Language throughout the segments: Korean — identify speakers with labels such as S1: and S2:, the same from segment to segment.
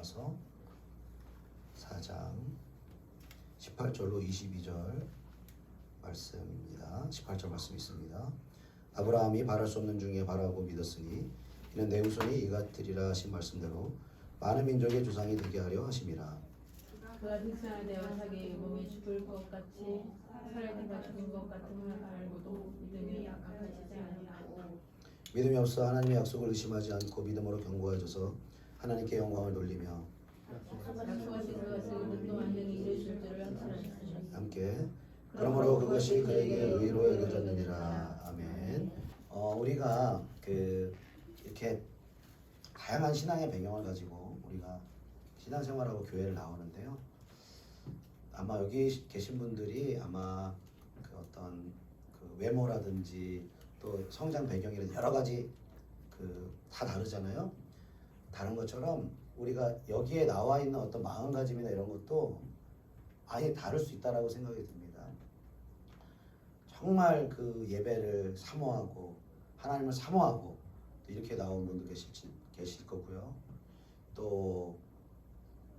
S1: 로마서 4장 18절로 22절 말씀입니다. 18절 말씀 있습니다. 아브라함이 바랄 수 없는 중에 바라고 믿었으니 이는 내 후손이 이같으리라 하신 말씀대로 많은 민족의 조상이 되게 하려 하심이라.
S2: 그가 흑사의 대와 자기의 몸이 죽을 것 같이 살아있다가 죽은 것 같음을 알고도 믿음이 약하시지 아니하고
S1: 믿음이 없어 하나님의 약속을 의심하지 않고 믿음으로 견고해져서 하나님께 영광을 돌리며
S2: 약속하신 그것을 눈도 완전히 이루실 줄을 확신하셨으니
S1: 함께 그러므로 그것이 그에게 의로 여겨졌느니라. 아멘. 우리가 이렇게 다양한 신앙의 배경을 가지고 우리가 신앙생활하고 교회를 나오는데요. 아마 여기 계신 분들이 아마 그 어떤 그 외모라든지 또 성장 배경이라든지 여러 가지 다 다르잖아요. 다른 것처럼 우리가 여기에 나와 있는 어떤 마음가짐이나 이런 것도 아예 다를 수 있다라고 생각이 듭니다. 정말 그 예배를 사모하고 하나님을 사모하고 이렇게 나온 분도 계실 거고요. 또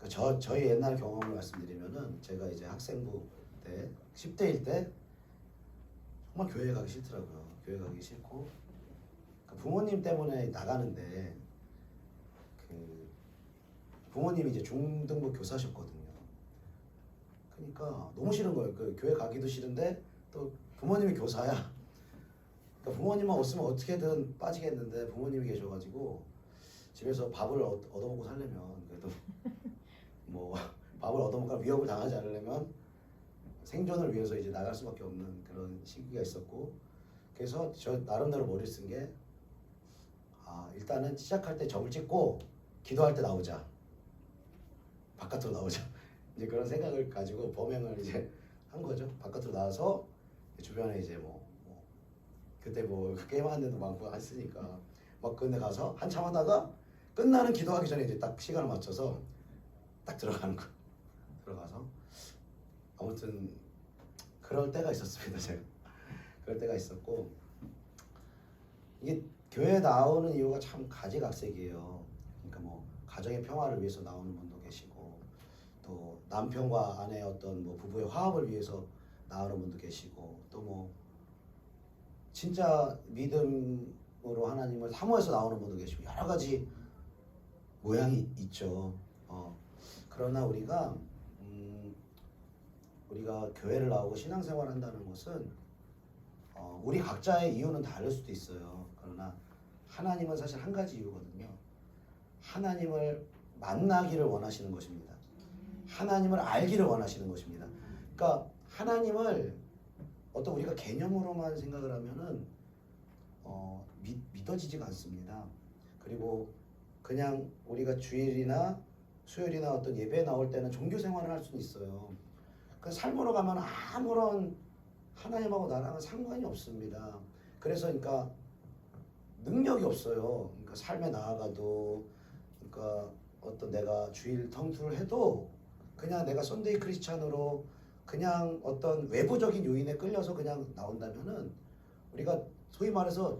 S1: 저희 옛날 경험을 말씀드리면은 제가 이제 학생부 때 10대일 때 정말 교회 가기 싫더라고요. 교회 가기 싫고 부모님 때문에 나가는데 부모님이 이제 중등부 교사셨거든요. 그러니까 너무 싫은 거예요. 교회 가기도 싫은데 또 부모님이 교사야. 그러니까 부모님만 없으면 어떻게든 빠지겠는데 부모님이 계셔가지고 집에서 밥을 얻어먹고 살려면 그래도 뭐 밥을 얻어먹거나 위협을 당하지 않으려면 생존을 위해서 이제 나갈 수밖에 없는 그런 시기가 있었고, 그래서 저 나름대로 머리를 쓴 게 일단은 시작할 때 점을 찍고 기도할 때 나오자, 바깥으로 나오자 이제 그런 생각을 가지고 범행을 이제 한 거죠. 바깥으로 나와서 주변에 이제 그때 게임하는 데도 많고 했으니까 막 그런 데 가서 한참 하다가 끝나는 기도하기 전에 이제 딱 시간을 맞춰서 딱 들어가는 거. 들어가서 아무튼 그럴 때가 있었습니다. 제가 그럴 때가 있었고, 이게 교회에 나오는 이유가 참 가지각색이에요. 그러니까 가정의 평화를 위해서 나오는 분도 계시고, 또 남편과 아내의 어떤 부부의 화합을 위해서 나오는 분도 계시고, 또 진짜 믿음으로 하나님을 사모해서 나오는 분도 계시고, 여러 가지 모양이 있죠. 그러나 우리가 교회를 나오고 신앙생활을 한다는 것은 우리 각자의 이유는 다를 수도 있어요. 그러나 하나님은 사실 한 가지 이유거든요. 하나님을 만나기를 원하시는 것입니다. 하나님을 알기를 원하시는 것입니다. 그러니까 하나님을 어떤 우리가 개념으로만 생각을 하면은 믿어지지가 않습니다. 그리고 그냥 우리가 주일이나 수요일이나 어떤 예배에 나올 때는 종교 생활을 할 수는 있어요. 그 삶으로 가면 아무런 하나님하고 나랑은 상관이 없습니다. 그래서 그러니까 능력이 없어요. 그러니까 삶에 나아가도, 그러니까 어떤 내가 주일 통투를 해도 그냥 내가 썬데이 크리스찬으로 그냥 어떤 외부적인 요인에 끌려서 그냥 나온다면은 우리가 소위 말해서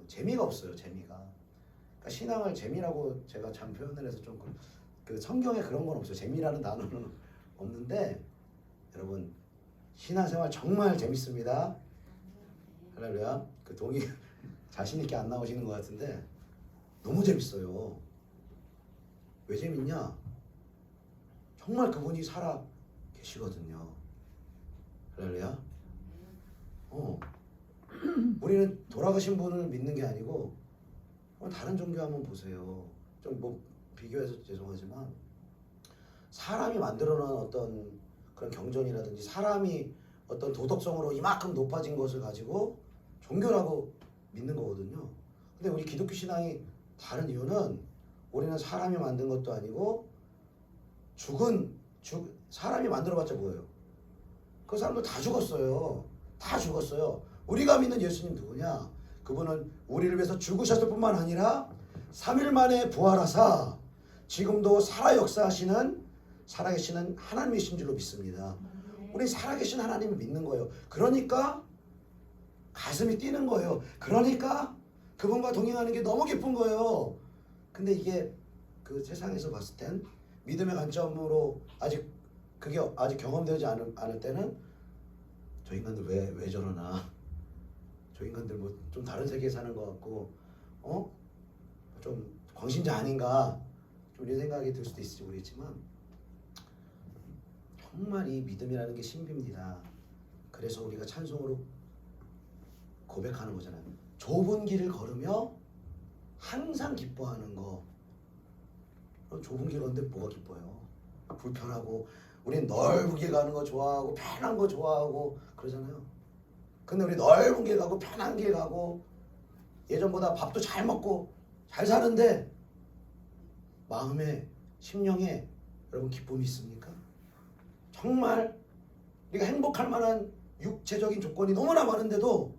S1: 재미가 없어요. 재미가. 그러니까 신앙을 재미라고 제가 참 표현을 해서 좀 성경에 그런 건 없어요. 재미라는 단어는 없는데, 여러분 신앙생활 정말 재밌습니다. 할렐루야. 동의 자신 있게 안 나오시는 것 같은데 너무 재밌어요. 왜 재밌냐? 정말 그분이 살아 계시거든요. 할렐루야. 우리는 돌아가신 분을 믿는 게 아니고 다른 종교 한번 보세요. 좀 비교해서 죄송하지만 사람이 만들어 놓은 어떤 그런 경전이라든지 사람이 어떤 도덕성으로 이만큼 높아진 것을 가지고 종교라고 믿는 거거든요. 근데 우리 기독교 신앙이 다른 이유는 우리는 사람이 만든 것도 아니고 사람이 만들어봤자 뭐예요? 그 사람들 다 죽었어요. 다 죽었어요. 우리가 믿는 예수님 누구냐? 그분은 우리를 위해서 죽으셨을 뿐만 아니라 3일 만에 부활하사 지금도 살아계시는 하나님이신 줄로 믿습니다. 우리 살아계신 하나님을 믿는 거예요. 그러니까 가슴이 뛰는 거예요. 그러니까 그분과 동행하는 게 너무 기쁜 거예요. 근데 이게 그 세상에서 봤을 땐 믿음의 관점으로 그게 아직 경험되지 않을 때는 저 인간들 왜 저러나, 저 인간들 뭐 좀 다른 세계에 사는 것 같고 좀 광신자 아닌가, 좀 이런 생각이 들 수도 있을지 모르겠지만 정말 이 믿음이라는 게 신비입니다. 그래서 우리가 찬송으로 고백하는 거잖아요. 좁은 길을 걸으며 항상 기뻐하는 거. 좁은 길 걷는데 뭐가 기뻐요? 불편하고, 우린 넓게 가는 거 좋아하고 편한 거 좋아하고 그러잖아요. 근데 우리 넓은 길 가고 편한 길 가고 예전보다 밥도 잘 먹고 잘 사는데 마음에, 심령에 여러분 기쁨이 있습니까? 정말 우리가 행복할 만한 육체적인 조건이 너무나 많은데도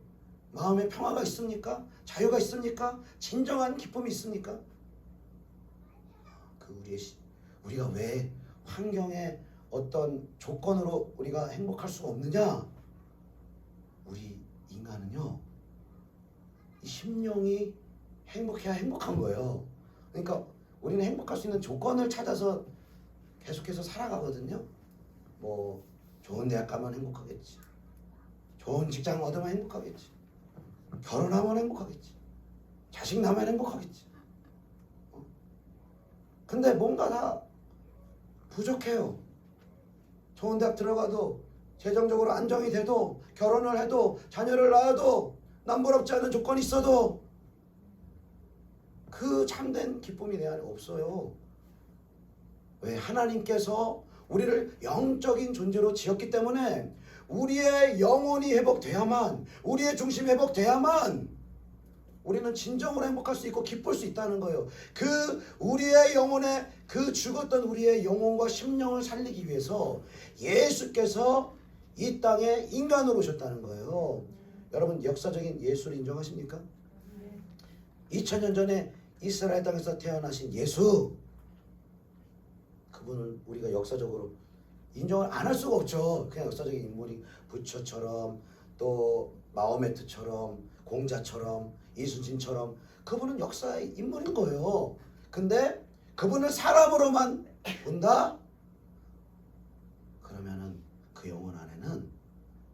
S1: 마음에 평화가 있습니까? 자유가 있습니까? 진정한 기쁨이 있습니까? 우리가 왜 환경의 어떤 조건으로 우리가 행복할 수가 없느냐? 우리 인간은요, 이 심령이 행복해야 행복한 거예요. 그러니까 우리는 행복할 수 있는 조건을 찾아서 계속해서 살아가거든요. 뭐 좋은 대학 가면 행복하겠지, 좋은 직장 얻으면 행복하겠지, 결혼하면 행복하겠지, 자식 낳으면 행복하겠지. 근데 뭔가 다 부족해요. 좋은 대학 들어가도, 재정적으로 안정이 돼도, 결혼을 해도, 자녀를 낳아도, 남부럽지 않은 조건이 있어도 그 참된 기쁨이 내 안에 없어요. 왜? 하나님께서 우리를 영적인 존재로 지었기 때문에 우리의 영혼이 회복돼야만, 우리의 중심이 회복돼야만 우리는 진정으로 행복할 수 있고 기쁠 수 있다는 거예요. 우리의 영혼에, 죽었던 우리의 영혼과 심령을 살리기 위해서 예수께서 이 땅에 인간으로 오셨다는 거예요. 여러분, 역사적인 예수를 인정하십니까? 2000년 전에 이스라엘 땅에서 태어나신 예수, 그분을 우리가 역사적으로 인정을 안 할 수가 없죠. 그냥 역사적인 인물이 부처처럼, 또 마호메트처럼, 공자처럼, 이순신처럼 그분은 역사의 인물인 거예요. 근데 그분을 사람으로만 본다? 그러면은 그 영혼 안에는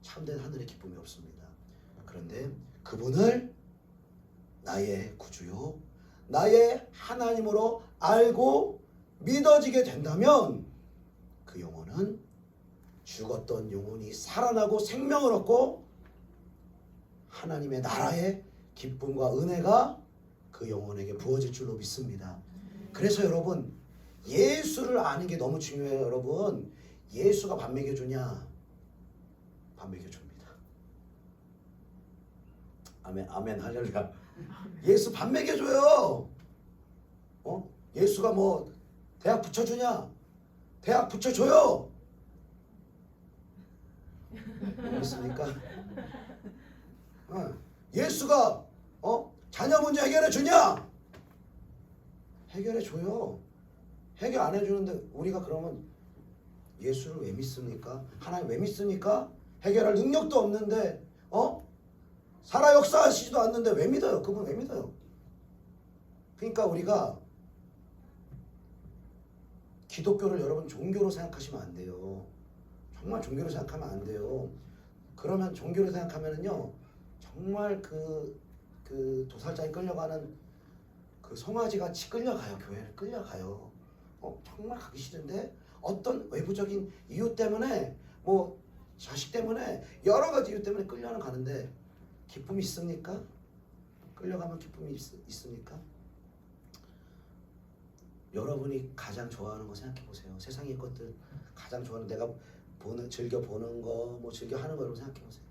S1: 참된 하늘의 기쁨이 없습니다. 그런데 그분을 나의 구주요, 나의 하나님으로 알고 믿어지게 된다면 그 영혼은 죽었던 영혼이 살아나고 생명을 얻고 하나님의 나라의 기쁨과 은혜가 그 영혼에게 부어질 줄로 믿습니다. 그래서 여러분, 예수를 아는 게 너무 중요해요. 여러분, 예수가 밥 먹여주냐? 밥 먹여줍니다. 아멘, 아멘, 할렐루야. 예수 밥 먹여줘요. 예수가 뭐 대학 붙여주냐? 대학 붙여줘요. 믿습니까? 예수가 자녀 문제 해결해 주냐? 해결해 줘요. 해결 안 해주는데 우리가 그러면 예수를 왜 믿습니까? 하나님 왜 믿습니까? 해결할 능력도 없는데, 살아 역사하시지도 않는데 왜 믿어요? 그분 왜 믿어요? 그러니까 우리가 기독교를 여러분 종교로 생각하시면 안 돼요. 정말 종교로 생각하면 안 돼요. 그러면 종교로 생각하면은요, 정말 그 도살장에 끌려가는 그 송아지 같이 끌려가요. 교회를 끌려가요. 정말 가기 싫은데 어떤 외부적인 이유 때문에, 뭐 자식 때문에, 여러 가지 이유 때문에 끌려는 가는데 기쁨이 있습니까? 끌려가면 기쁨이 있습니까? 여러분이 가장 좋아하는 거 생각해 보세요. 세상의 것들 가장 좋아하는, 내가 즐겨 보는 거, 뭐 즐겨 하는 거, 여러분 생각해 보세요.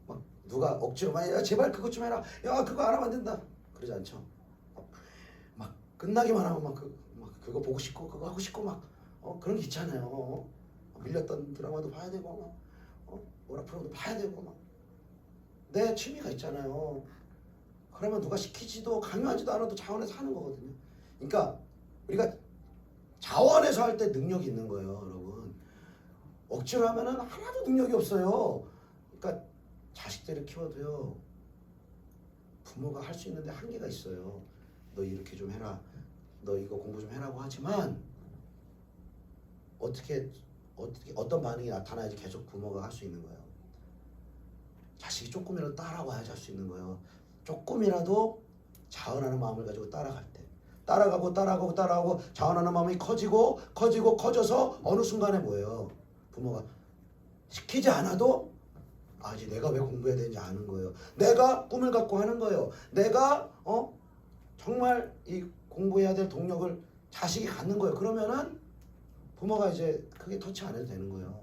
S1: 막 누가 억지로 야 제발 그것 좀 해라, 야 그거 안 하면 안 된다, 그러지 않죠? 막 끝나기만 하면 막 그거 보고 싶고 그거 하고 싶고 막 그런 게 있잖아요. 밀렸던 드라마도 봐야 되고 막 오락 프로도 봐야 되고 막 내 취미가 있잖아요. 그러면 누가 시키지도 강요하지도 않아도 자원해서 하는 거거든요. 그러니까 우리가 자원해서 할 때 능력이 있는 거예요, 여러분. 억지로 하면은 하나도 능력이 없어요. 그러니까 자식들을 키워도요, 부모가 할 수 있는데 한계가 있어요. 너 이렇게 좀 해라. 너 이거 공부 좀 해라고 하지만 어떻게 어떤 반응이 나타나야지 계속 부모가 할 수 있는 거예요. 자식이 조금이라도 따라와야지 할 수 있는 거예요. 조금이라도 자원하는 마음을 가지고 따라갈 때 따라가고 자원하는 마음이 커져서 어느 순간에 뭐예요? 부모가 시키지 않아도 아직 내가 왜 공부해야 되는지 아는 거예요. 내가 꿈을 갖고 하는 거예요. 내가 정말 이 공부해야 될 동력을 자식이 갖는 거예요. 그러면은 부모가 이제 크게 터치 안 해도 되는 거예요.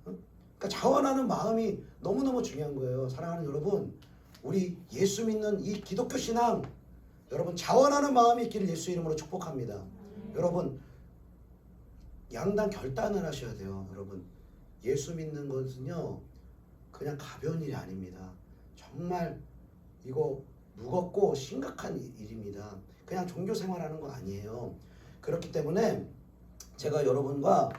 S1: 그러니까 자원하는 마음이 너무너무 중요한 거예요. 사랑하는 여러분, 우리 예수 믿는 이 기독교 신앙, 여러분 자원하는 마음이 있기를 예수 이름으로 축복합니다. 여러분 양당 결단을 하셔야 돼요. 여러분 예수 믿는 것은요 그냥 가벼운 일이 아닙니다. 정말 이거 무겁고 심각한 일입니다. 그냥 종교 생활하는 거 아니에요. 그렇기 때문에 제가 여러분과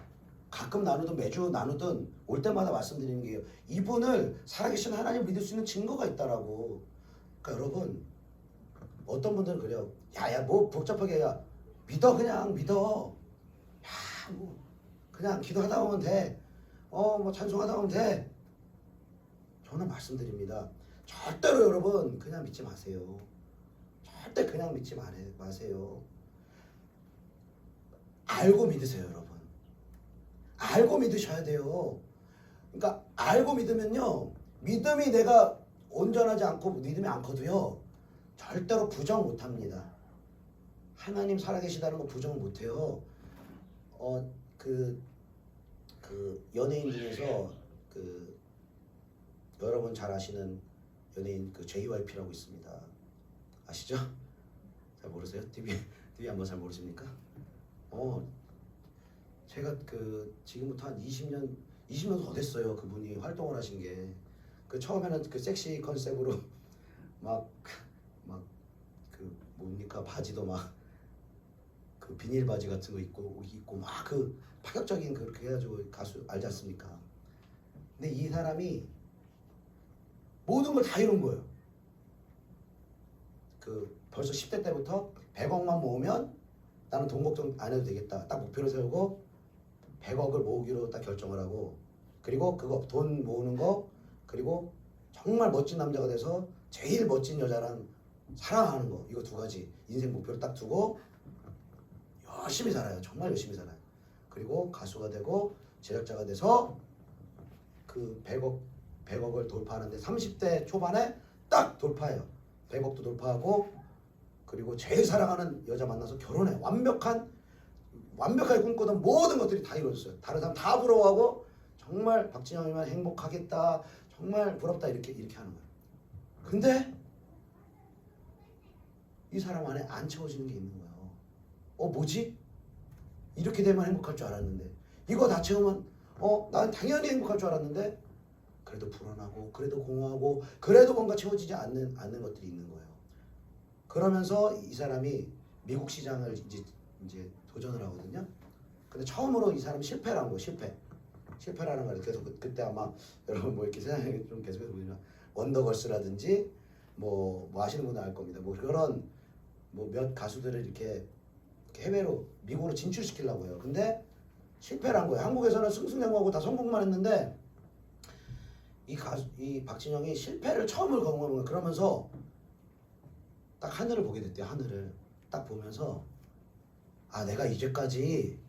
S1: 가끔 나누든 매주 나누든 올 때마다 말씀드리는 게요. 이분을 살아계신 하나님 믿을 수 있는 증거가 있다라고. 그러니까 여러분 어떤 분들은 그래요. 야야 뭐 복잡하게 믿어 그냥 믿어. 야 뭐 그냥 기도하다 보면 돼. 뭐 찬송하다 보면 돼. 저는 말씀드립니다. 절대로 여러분 그냥 믿지 마세요. 절대 그냥 믿지 마세요. 알고 믿으세요, 여러분. 알고 믿으셔야 돼요. 그러니까 알고 믿으면요. 믿음이 내가 온전하지 않고 믿음이 않거든요. 절대로 부정 못합니다. 하나님 살아계시다는 거 부정 못해요. 그 연예인 중에서 여러분 잘 아시는 연예인 JYP라고 있습니다. 아시죠? 잘 모르세요? TV 한번 잘 모르십니까? 제가 지금부터 한 20년 더 됐어요. 그분이 활동을 하신 게. 처음에는 섹시 컨셉으로 뭡니까 바지도 비닐 바지 같은 거 입고 파격적인 그렇게 해가지고 가수 알지 않습니까? 근데 이 사람이 모든 걸 다 이룬 거예요. 벌써 10대 때부터 100억만 모으면 나는 돈 걱정 안 해도 되겠다. 딱 목표를 세우고 100억을 모으기로 딱 결정을 하고, 그리고 그거 돈 모으는 거, 그리고 정말 멋진 남자가 돼서 제일 멋진 여자랑 사랑하는 거, 이거 두 가지 인생 목표를 딱 두고 열심히 살아요. 정말 열심히 살아요. 그리고 가수가 되고 제작자가 돼서 100억을 돌파하는데 30대 초반에 딱 돌파해요. 100억도 돌파하고, 그리고 제일 사랑하는 여자 만나서 결혼해. 완벽하게 꿈꾸던 모든 것들이 다 이루어졌어요. 다른 사람 다 부러워하고 정말 박진영이면 행복하겠다, 정말 부럽다 이렇게 하는 거예요. 근데 이 사람 안에 안 채워지는 게 있는 거예요. 뭐지? 이렇게 되면 행복할 줄 알았는데, 이거 다 채우면 난 당연히 행복할 줄 알았는데, 그래도 불안하고, 그래도 공허하고, 그래도 뭔가 채워지지 않는 것들이 있는 거예요. 그러면서 이 사람이 미국 시장을 이제 도전을 하거든요. 근데 처음으로 이 사람이 실패를 한 거예요. 실패라는 걸. 그래서 그때 아마 여러분 이렇게 세상에 좀 계속해서 보시면 원더걸스라든지 뭐 아시는 분은 알 겁니다. 그런 몇 가수들을 이렇게 해외로 미국으로 진출시키려고 해요. 근데 실패를 한 거예요. 한국에서는 승승장구하고 다 성공만 했는데 이 박진영이 실패를 처음으로 경험한 거예요. 그러면서 딱 하늘을 보게 됐대요. 하늘을 딱 보면서 내가 이제까지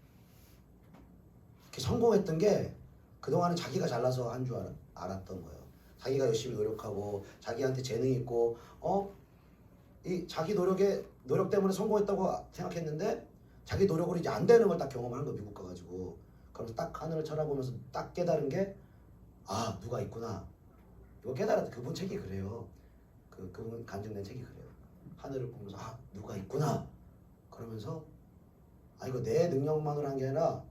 S1: 이렇게 성공했던 게 그동안은 자기가 잘나서 한 줄 알았던 거예요. 자기가 열심히 노력하고 자기한테 재능이 있고 이 자기 노력 때문에 성공했다고 생각했는데, 자기 노력으로 이제 안 되는 걸 딱 경험한 거예요. 미국 가가지고. 그러면서 딱 하늘을 쳐다보면서 딱 깨달은 게 누가 있구나. 이거 깨달았다. 그분 책이 그래요. 그분 간증된 책이 그래요. 하늘을 보면서 누가 있구나. 그러면서 이거 내 능력만으로 한 게 아니라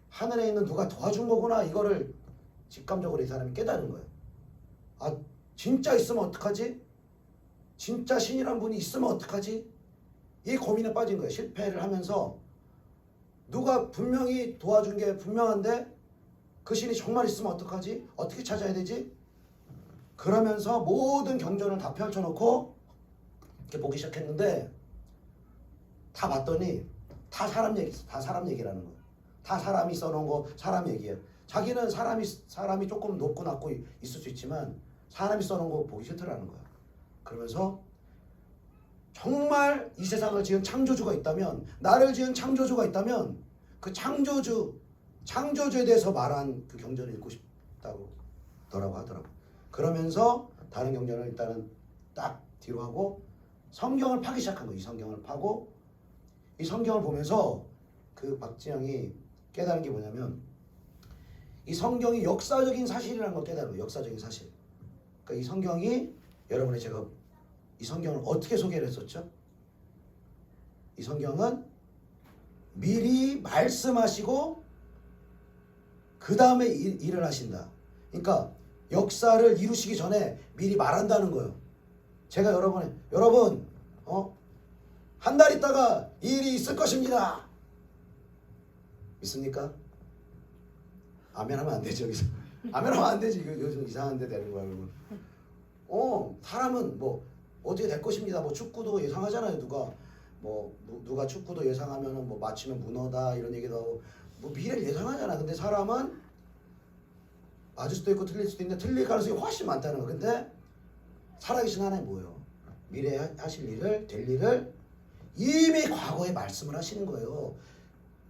S1: 하늘에 있는 누가 도와준 거구나. 이거를 직감적으로 이 사람이 깨달은 거예요. 진짜 있으면 어떡하지? 진짜 신이란 분이 있으면 어떡하지? 이 고민에 빠진 거예요. 실패를 하면서 누가 분명히 도와준 게 분명한데 그 신이 정말 있으면 어떡하지? 어떻게 찾아야 되지? 그러면서 모든 경전을 다 펼쳐놓고 이렇게 보기 시작했는데 다 봤더니 다 사람 얘기, 다 사람 얘기라는 거예요. 다 사람이 써놓은 거 사람 얘기예요. 자기는 사람이 조금 높고 낮고 있을 수 있지만 사람이 써놓은 거 보기 싫더라는 거야. 그러면서 정말 이 세상을 지은 창조주가 있다면, 나를 지은 창조주가 있다면 그 창조주에 대해서 말한 그 경전을 읽고 싶다고 하더라고. 그러면서 다른 경전을 일단은 딱 뒤로 하고 성경을 파기 시작한 거예요. 이 성경을 파고 이 성경을 보면서 그 박진영이 깨달은 게 뭐냐면 이 성경이 역사적인 사실이라는 걸 깨달은 거예요. 역사적인 사실. 그러니까 이 성경이 여러분의 제가 이 성경을 어떻게 소개를 했었죠? 이 성경은 미리 말씀하시고 그 다음에 일을 하신다. 그러니까 역사를 이루시기 전에 미리 말한다는 거예요. 제가 여러분 한 달 있다가 이 일이 있을 것입니다. 믿습니까? 아멘 하면 안 되죠. 여기서. 아멘 하면 안 되지. 이거 요즘 이상한 데 되는 거야. 그러면. 사람은 뭐 어떻게 될 것입니다. 뭐 축구도 예상하잖아요. 누가 축구도 예상하면은 뭐 맞히면 문어다 이런 얘기도 하고 뭐 미래를 예상하잖아. 근데 사람은 맞을 수도 있고 틀릴 수도 있는데 틀릴 가능성이 훨씬 많다는 거. 근데 살아계신 하나님 뭐예요? 미래에 하실 일을, 될 일을 이미 과거에 말씀을 하시는 거예요.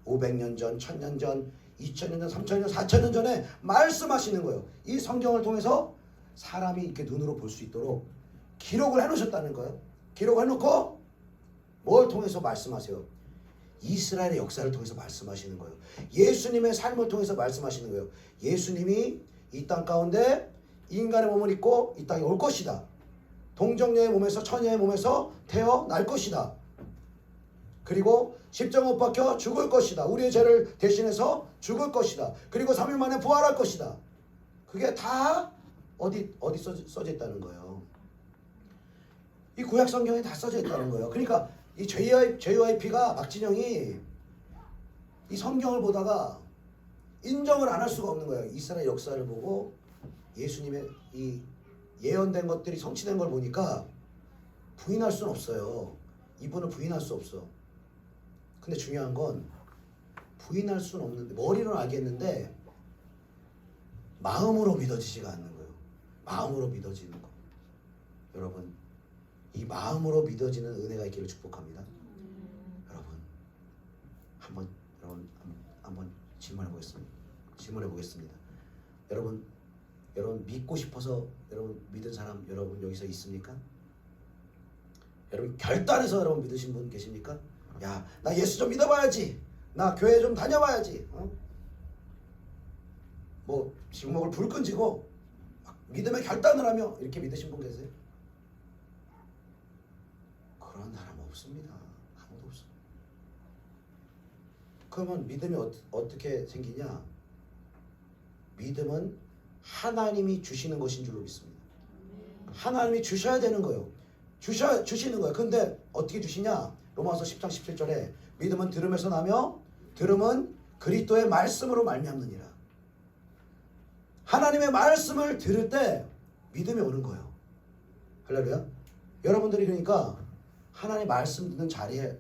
S1: 500년 전, 1000년 전, 2000년 전, 3000년, 4000년 전에 말씀하시는 거예요. 이 성경을 통해서 사람이 이렇게 눈으로 볼 수 있도록 기록을 해놓으셨다는 거예요. 기록을 해놓고 뭘 통해서 말씀하세요? 이스라엘의 역사를 통해서 말씀하시는 거예요. 예수님의 삶을 통해서 말씀하시는 거예요. 예수님이 이 땅 가운데 인간의 몸을 입고 이 땅에 올 것이다. 동정녀의 몸에서 처녀의 몸에서 태어날 것이다. 그리고 십자가 못 박혀 죽을 것이다. 우리의 죄를 대신해서 죽을 것이다. 그리고 3일 만에 부활할 것이다. 그게 다 어디 써져 있다는 거예요. 이 구약 성경에 다 써져 있다는 거예요. 그러니까 이 JYP가 박진영이 이 성경을 보다가 인정을 안 할 수가 없는 거예요. 이스라엘 역사를 보고 예수님의 이 예언된 것들이 성취된 걸 보니까 부인할 수는 없어요. 이분을 부인할 수 없어. 근데 중요한 건 부인할 수는 없는데 머리로는 알겠는데 마음으로 믿어지지가 않는 거예요. 마음으로 믿어지는 거. 여러분 이 마음으로 믿어지는 은혜가 있기를 축복합니다. 여러분 한번 질문해 보겠습니다. 여러분 믿고 싶어서 여러분 믿은 사람 여러분 여기서 있습니까? 여러분 결단해서 여러분 믿으신 분 계십니까? 야, 나 예수 좀 믿어봐야지. 나 교회 좀 다녀봐야지. 뭐 지구목을 불 끈지고 믿음의 결단을 하며 이렇게 믿으신 분 계세요? 그런 사람 없습니다. 아무도 없어. 그러면 믿음이 어떻게 생기냐? 믿음은 하나님이 주시는 것인 줄로 믿습니다. 하나님이 주셔야 되는 거예요. 주시는 거예요. 근데 어떻게 주시냐? 로마서 10장 17절에 믿음은 들음에서 나며 들음은 그리스도의 말씀으로 말미암느니라. 하나님의 말씀을 들을 때 믿음이 오는 거예요. 할렐루야. 여러분들이 그러니까 하나님 말씀 듣는 자리에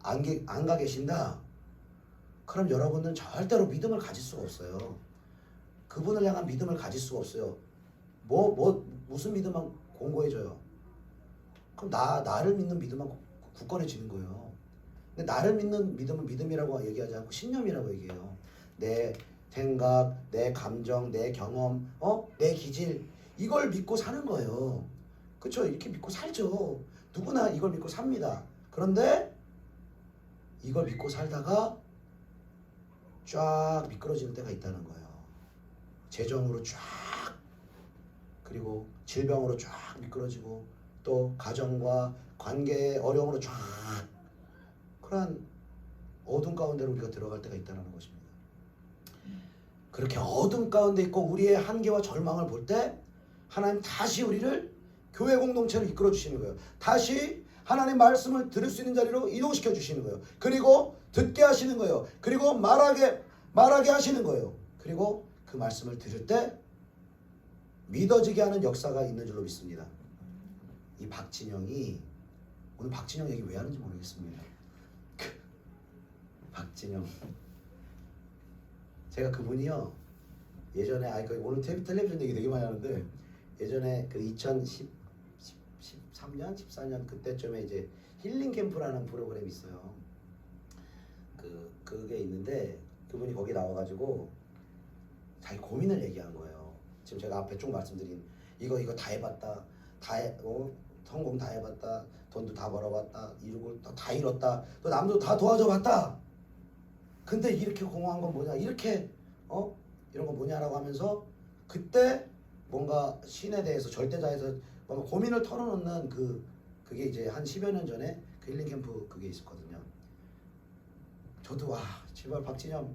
S1: 안 가 계신다. 그럼 여러분은 절대로 믿음을 가질 수가 없어요. 그분을 향한 믿음을 가질 수가 없어요. 무슨 믿음만 공고해져요? 그럼 나를 믿는 믿음만 굳건해지는 거예요. 근데 나를 믿는 믿음은 믿음이라고 얘기하지 않고 신념이라고 얘기해요. 내 생각, 내 감정, 내 경험, 내 기질 이걸 믿고 사는 거예요. 그렇죠? 이렇게 믿고 살죠. 누구나 이걸 믿고 삽니다. 그런데 이걸 믿고 살다가 쫙 미끄러지는 때가 있다는 거예요. 재정으로 쫙, 그리고 질병으로 쫙 미끄러지고 또 가정과 관계의 어려움으로 쫙, 그런 어둠 가운데로 우리가 들어갈 때가 있다는 것입니다. 그렇게 어둠 가운데 있고 우리의 한계와 절망을 볼 때 하나님 다시 우리를 교회 공동체로 이끌어 주시는 거예요. 다시 하나님 말씀을 들을 수 있는 자리로 이동시켜 주시는 거예요. 그리고 듣게 하시는 거예요. 그리고 말하게 하시는 거예요. 그리고 그 말씀을 들을 때 믿어지게 하는 역사가 있는 줄로 믿습니다. 이 박진영이 오늘 박진영 얘기 왜 하는지 모르겠습니다. 박진영. 제가 그분이요 예전에 오늘 텔레비전 얘기 되게 많이 하는데 예전에 그 2013년 14년 그때쯤에 이제 힐링 캠프라는 프로그램이 있어요. 그게 있는데 그분이 거기 나와가지고 자기 고민을 얘기한 거예요. 지금 제가 앞에 쭉 말씀드린 이거 다 해봤다, 성공 다 해봤다, 돈도 다 벌어봤다, 이루고 다 잃었다, 또 남도 다 도와줘봤다. 근데 이렇게 공허한 건 뭐냐, 이렇게 이런 건 뭐냐라고 하면서 그때 뭔가 신에 대해서 절대자에서 뭔가 고민을 털어놓는 그게 이제 한 10여 년 전에 그 힐링 캠프 그게 있었거든요. 저도 와 제발 박진영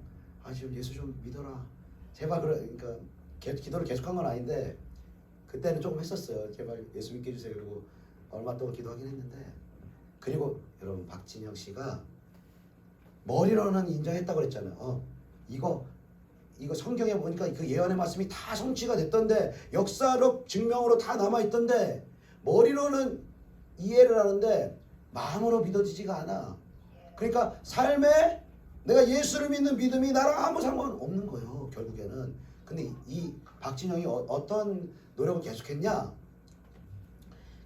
S1: 지금 예수 좀 믿어라 제발. 그러니까 기도를 계속한 건 아닌데 그때는 조금 했었어요. 제발 예수 믿게 해주세요. 그리고 얼마 동안 기도하긴 했는데, 그리고 여러분 박진영 씨가 머리로는 인정했다고 그랬잖아요. 이거 성경에 보니까 그 예언의 말씀이 다 성취가 됐던데 역사적 증명으로 다 남아있던데 머리로는 이해를 하는데 마음으로 믿어지지가 않아. 그러니까 삶에 내가 예수를 믿는 믿음이 나랑 아무 상관없는 거예요 결국에는. 근데 이 박진영이 어떤 노력을 계속했냐,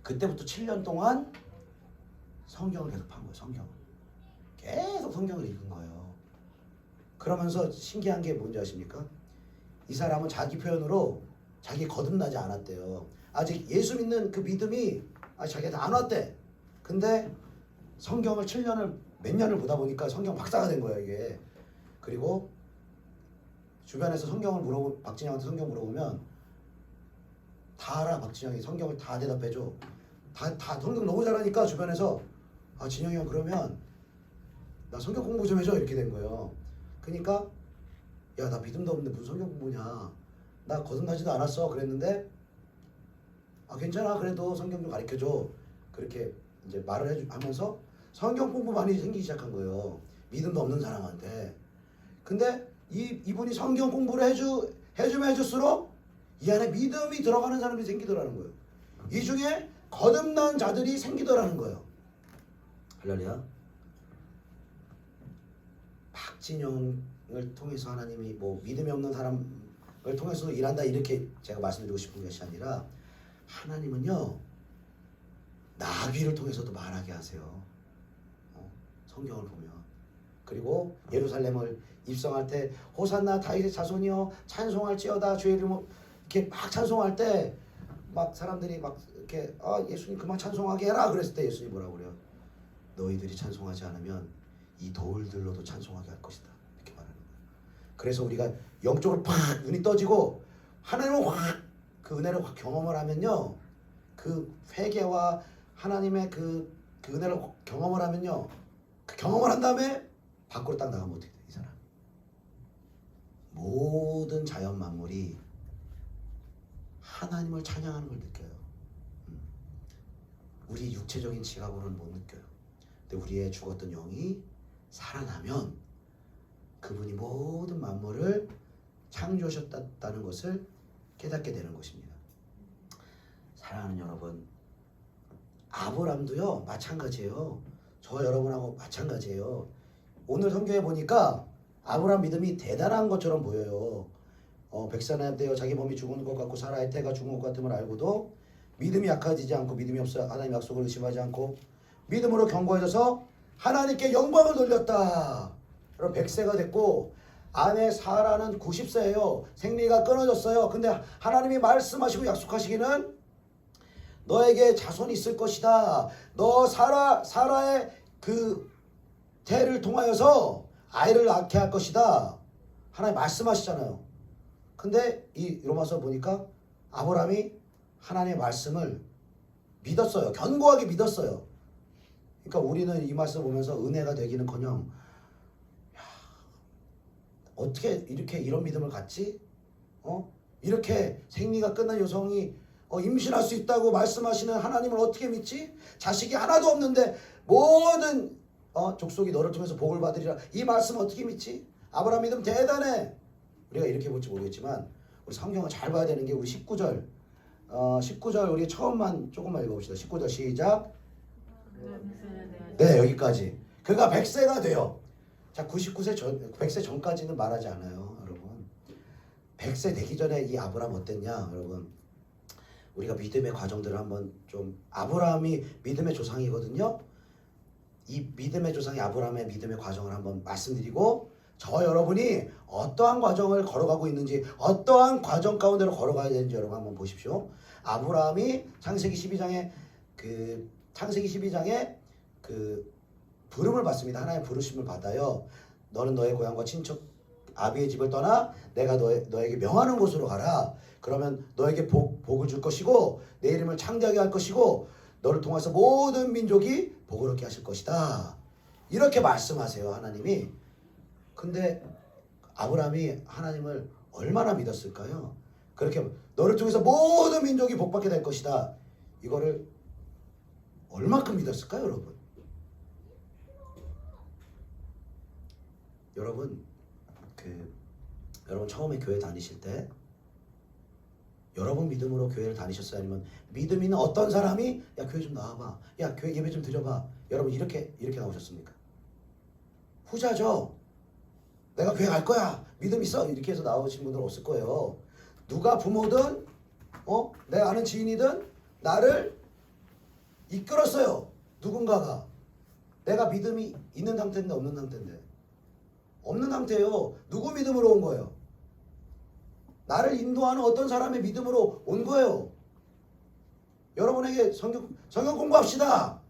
S1: 그때부터 7년 동안 성경을 계속 판 거예요. 성경을 계속 성경을 읽은 거예요. 그러면서 신기한 게 뭔지 아십니까? 이 사람은 자기 표현으로 자기 거듭나지 않았대요. 아직 예수 믿는 그 믿음이 자기한테 안 왔대. 근데 성경을 몇 년을 보다 보니까 성경 박사가 된 거예요 이게. 그리고 주변에서 박진영한테 성경 물어보면 다 알아. 박진영이 성경을 다 대답해줘. 다 성경 너무 잘하니까 주변에서 진영이 형 그러면 나 성경 공부 좀 해줘 이렇게 된 거예요. 그러니까 야 나 믿음도 없는데 무슨 성경 공부냐, 나 거듭나지도 않았어 그랬는데 괜찮아 그래도 성경 좀 가르쳐줘 그렇게 이제 말을 하면서 성경 공부 많이 생기기 시작한 거예요. 믿음도 없는 사람한테. 근데 이분이 성경 공부를 해주면 해줄수록 이 안에 믿음이 들어가는 사람이 생기더라는 거예요. 이 중에 거듭난 자들이 생기더라는 거예요. 할렐루야. 박진영을 통해서 하나님이 믿음이 없는 사람을 통해서 일한다 이렇게 제가 말씀드리고 싶은 것이 아니라 하나님은요 나귀를 통해서도 말하게 하세요. 성경을 보면. 그리고 예루살렘을 입성할 때 호산나 다윗의 자손이여 찬송할지어다 주의 이름을 이렇게 막 찬송할 때 막 사람들이 막 이렇게 예수님 그만 찬송하게 해라 그랬을 때 예수님 뭐라고 그래요? 너희들이 찬송하지 않으면 이 돌들로도 찬송하게 할 것이다 이렇게 말하는 거예요. 그래서 우리가 영적으로 팍 눈이 떠지고 하나님을 확 그 은혜를 확 경험을 하면요, 그 회개와 하나님의 그 은혜를 경험을 하면요, 그 경험을 한 다음에 밖으로 딱 나가면 어떻게 돼? 이 사람 모든 자연 만물이 하나님을 찬양하는 걸 느껴요. 우리 육체적인 지각으로는 못 느껴요. 근데 우리의 죽었던 영이 살아나면 그분이 모든 만물을 창조하셨다는 것을 깨닫게 되는 것입니다. 사랑하는 여러분, 아브람도요 마찬가지예요. 저 여러분하고 마찬가지예요. 오늘 성경에 보니까 아브람 믿음이 대단한 것처럼 보여요. 백사나 되어 자기 몸이 죽은 것 같고 사라의 태가 죽은 것 같음을 알고도 믿음이 약해지지 않고 믿음이 없어 하나님 약속을 의심하지 않고 믿음으로 견고해져서 하나님께 영광을 돌렸다. 여러분 100세가 됐고 아내 사라는 90세예요. 생리가 끊어졌어요. 근데 하나님이 말씀하시고 약속하시기는 너에게 자손이 있을 것이다. 너 사라의 그 태를 통하여서 아이를 낳게 할 것이다. 하나님 말씀하시잖아요. 근데 이 로마서 보니까 아브라함이 하나님의 말씀을 믿었어요. 견고하게 믿었어요. 그러니까 우리는 이 말씀 보면서 은혜가 되기는커녕 어떻게 이렇게 이런 믿음을 갖지? 이렇게 생리가 끝난 여성이 임신할 수 있다고 말씀하시는 하나님을 어떻게 믿지? 자식이 하나도 없는데 모든 족속이 너를 통해서 복을 받으리라. 이 말씀 어떻게 믿지? 아브라함 믿음 대단해. 우리가 이렇게 볼지 모르겠지만 우리 성경을 잘 봐야 되는 게 우리 19절 19절 우리 처음만 조금만 읽어봅시다. 19절 시작. 네 여기까지. 그가 100세가 돼요. 자, 99세 전, 100세 전까지는 말하지 않아요, 여러분. 100세 되기 전에 이 아브라함 어땠냐, 여러분. 우리가 믿음의 과정들을 한번 좀, 아브라함이 믿음의 조상이거든요. 이 믿음의 조상이 아브라함의 믿음의 과정을 한번 말씀드리고, 저 여러분이 어떠한 과정을 걸어가고 있는지, 어떠한 과정 가운데로 걸어가야 되는지 여러분 한번 보십시오. 아브라함이 창세기 12장에 그 부름을 받습니다. 하나님의 부르심을 받아요. 너는 너의 고향과 친척 아비의 집을 떠나 내가 너에게 명하는 곳으로 가라. 그러면 너에게 복을 줄 것이고 내 이름을 창대하게 할 것이고 너를 통해서 모든 민족이 복을 얻게 하실 것이다. 이렇게 말씀하세요, 하나님이. 근데 아브라함이 하나님을 얼마나 믿었을까요? 그렇게 너를 통해서 모든 민족이 복받게 될 것이다. 이거를 얼마큼 믿었을까요, 여러분? 여러분 처음에 교회 다니실 때 여러분 믿음으로 교회를 다니셨어요? 아니면 믿음 있는 어떤 사람이 야 교회 좀 나와봐, 야 교회 예배 좀 드려봐, 여러분 이렇게 나오셨습니까? 후자죠. 내가 교회 갈 거야, 믿음 있어, 이렇게 해서 나오신 분들 없을 거예요. 누가 부모든 내 아는 지인이든 나를 이끌었어요. 누군가가. 내가 믿음이 있는 상태인데 없는 상태인데. 없는 상태예요. 누구 믿음으로 온 거예요? 나를 인도하는 어떤 사람의 믿음으로 온 거예요. 여러분에게 성경 공부합시다.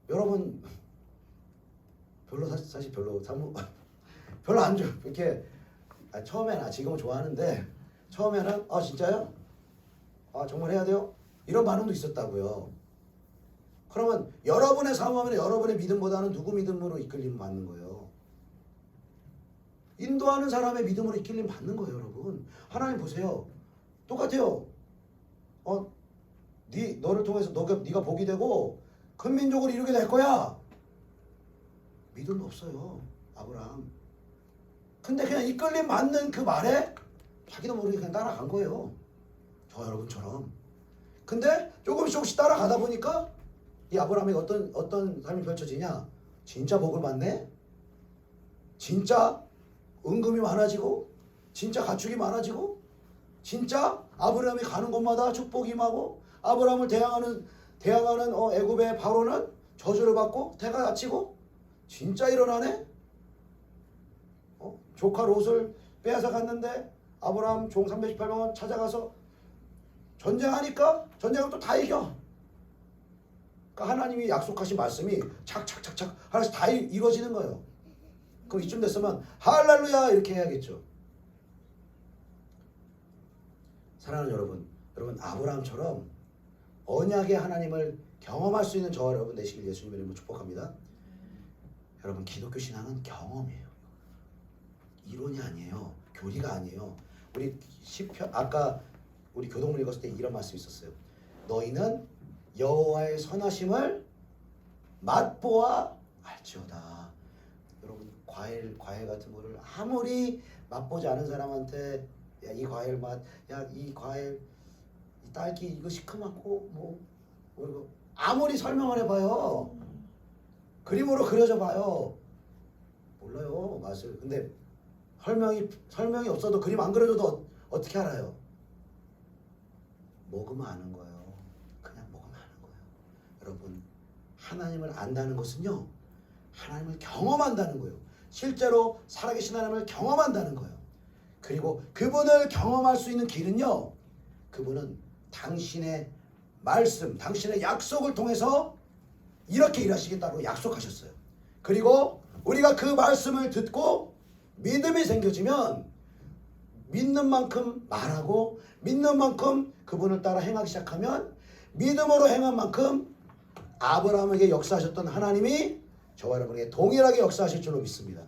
S1: 여러분 사실 별로 안 좋아. 이렇게 처음에는 지금은 좋아하는데 처음에는 진짜요? 정말 해야 돼요? 이런 반응도 있었다고요. 그러면 여러분의 삶하면 여러분의 믿음보다는 누구 믿음으로 이끌림 받는 거예요? 인도하는 사람의 믿음으로 이끌림 받는 거예요, 여러분. 하나님 보세요. 똑같아요. 너를 통해서 네가 복이 되고 큰 민족을 이루게 될 거야. 믿음 없어요, 아브라함. 근데 그냥 이끌림 받는 그 말에 자기도 모르게 그냥 따라간 거예요. 저 여러분처럼. 근데 조금씩 따라가다 보니까 이 아브라함이 어떤 삶이 펼쳐지냐? 진짜 복을 받네? 진짜 은금이 많아지고, 진짜 가축이 많아지고, 진짜 아브라함이 가는 곳마다 축복이 임하고, 아브라함을 대항하는 애굽의 바로는 저주를 받고 태가 다치고, 진짜 일어나네? 조카 롯을 빼앗아 갔는데 아브라함 종 318명을 찾아가서 전쟁하니까 전쟁을 또 다 이겨. 그러니까 하나님이 약속하신 말씀이 착착착착 하나씩 다 이루어지는 거예요. 그럼 이쯤 됐으면 할렐루야 이렇게 해야겠죠. 사랑하는 여러분 아브라함처럼 언약의 하나님을 경험할 수 있는 저와 여러분 되시길 예수님의 이름으로 축복합니다. 여러분 기독교 신앙은 경험이에요. 이론이 아니에요. 교리가 아니에요. 우리 시편 아까 우리 교동문 읽었을 때 이런 말씀이 있었어요. 너희는 여호와의 선하심을 맛보아 알지어다. 여러분 과일 같은 거를 아무리 맛보지 않은 사람한테 야 이 과일 맛, 야 이 과일 이 딸기 이거 시큼하고 뭐 이거 아무리 설명을 해봐요. 그림으로 그려줘 봐요. 몰라요 맛을. 근데 설명이 없어도 그림 안 그려줘도 어떻게 알아요? 먹으면 아는 거예요. 그냥 먹으면 아는 거예요. 여러분 하나님을 안다는 것은요, 하나님을 경험한다는 거예요. 실제로 살아계신 하나님을 경험한다는 거예요. 그리고 그분을 경험할 수 있는 길은요, 그분은 당신의 말씀, 당신의 약속을 통해서 이렇게 일하시겠다고 약속하셨어요. 그리고 우리가 그 말씀을 듣고 믿음이 생겨지면 믿는 만큼 말하고 믿는 만큼 그분을 따라 행하기 시작하면 믿음으로 행한 만큼 아브라함에게 역사하셨던 하나님이 저와 여러분에게 동일하게 역사하실 줄로 믿습니다.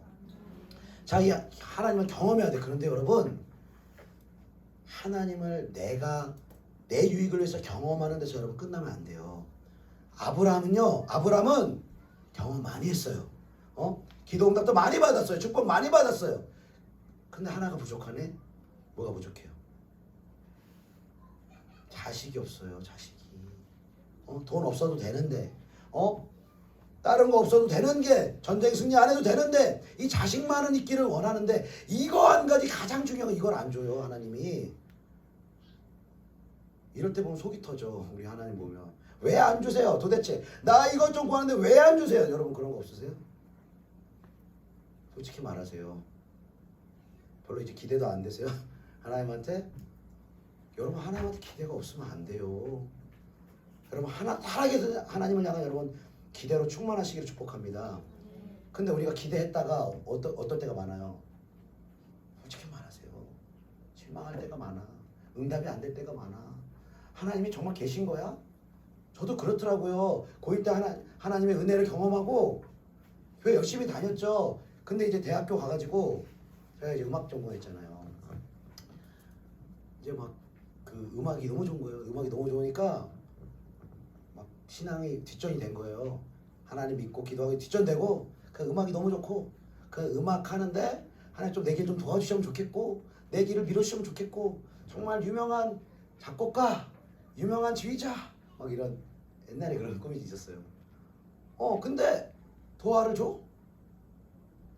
S1: 자, 이 하나님을 경험해야 돼. 그런데 여러분 하나님을 내가 내 유익을 위해서 경험하는 데서 여러분 끝나면 안 돼요. 아브라함은 경험 많이 했어요. 기도 응답도 많이 받았어요. 축복 많이 받았어요. 근데 하나가 부족하네. 뭐가 부족해요? 자식이 없어요. 자식이. 돈 없어도 되는데 다른 거 없어도 되는 게 전쟁 승리 안 해도 되는데 이 자식만은 있기를 원하는데 이거 한 가지 가장 중요한 거 이걸 안 줘요 하나님이. 이럴 때 보면 속이 터져. 우리 하나님 보면 왜 안 주세요 도대체. 나 이것 좀 구하는데 왜 안 주세요. 여러분 그런 거 없으세요? 솔직히 말하세요. 별로 이제 기대도 안 되세요? 하나님한테? 여러분 하나님한테 기대가 없으면 안 돼요. 여러분 하나님을 향한 여러분 기대로 충만하시기를 축복합니다. 근데 우리가 기대했다가 어떨 때가 많아요. 솔직히 말하세요. 실망할 때가 많아. 응답이 안 될 때가 많아. 하나님이 정말 계신 거야? 저도 그렇더라고요. 고1 때 하나님의 은혜를 경험하고 교회 열심히 다녔죠. 근데 이제 대학교 가가지고 제가 이제 음악 전공했잖아요. 이제 막 그 음악이 너무 좋은 거예요. 음악이 너무 좋으니까 막 신앙이 뒷전이 된 거예요. 하나님 믿고 기도하기 뒷전되고 그 음악이 너무 좋고 그 음악 하는데 하나님 좀 내 길 좀 도와주시면 좋겠고 내 길을 밀어주시면 좋겠고 정말 유명한 작곡가, 유명한 지휘자 막 이런 옛날에 그런 꿈이 있었어요. 근데 도와를 줘?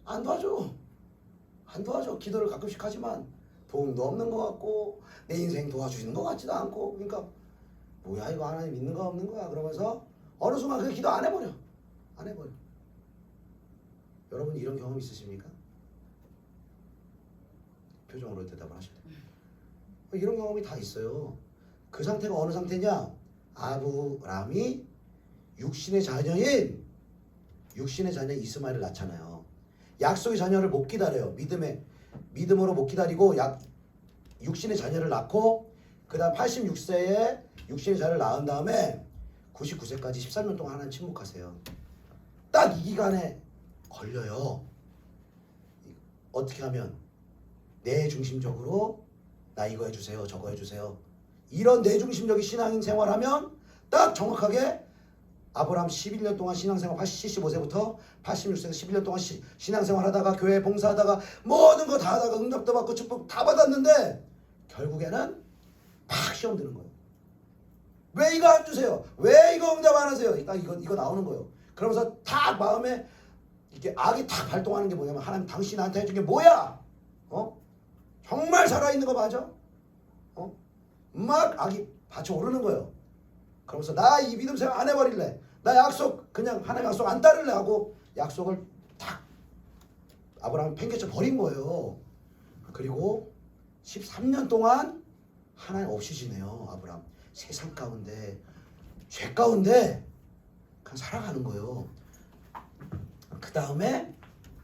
S1: 안 도와줘. 안 도와줘. 기도를 가끔씩 하지만 도움도 없는 것 같고 내 인생 도와주시는 것 같지도 않고 그러니까 뭐야 이거 하나님 믿는 거 없는 거야 그러면서 어느 순간 그 기도 안 해버려. 여러분 이런 경험 있으십니까? 표정으로 대답을 하셔야 돼요. 이런 경험이 다 있어요. 그 상태가 어느 상태냐? 아브람이 육신의 자녀인 이스마엘을 낳잖아요. 약속의 자녀를 못 기다려요. 믿음으로 못 기다리고 육신의 자녀를 낳고 그 다음 86세에 육신의 자녀를 낳은 다음에 99세까지 13년 동안 하나님 침묵하세요. 딱 이 기간에 걸려요. 어떻게 하면 내 중심적으로 나 이거 해주세요 저거 해주세요 이런 내 중심적인 신앙인 생활하면 딱 정확하게 아브라함 11년 동안 신앙생활 75세부터 86세까지 11년 동안 신앙생활 하다가 교회 봉사하다가 모든 거 다 하다가 응답도 받고 축복 다 받았는데 결국에는 팍 시험 드는 거예요. 왜 이거 안 주세요? 왜 이거 응답 안 하세요? 딱 이거 나오는 거예요. 그러면서 딱 마음에 이게 악이 딱 발동하는 게 뭐냐면 하나님 당신 나한테 해준 게 뭐야? 정말 살아있는 거 맞아? 막 악이 받쳐오르는 거예요. 그러면서 나 이 믿음 생활 안 해버릴래. 나 약속 그냥 하나님 약속 안 따를래 하고 약속을 딱 아브라함이 팽개쳐 버린 거예요. 그리고 13년 동안 하나님 없이 지내요. 아브라함 세상 가운데 죄 가운데 그냥 살아가는 거예요. 그 다음에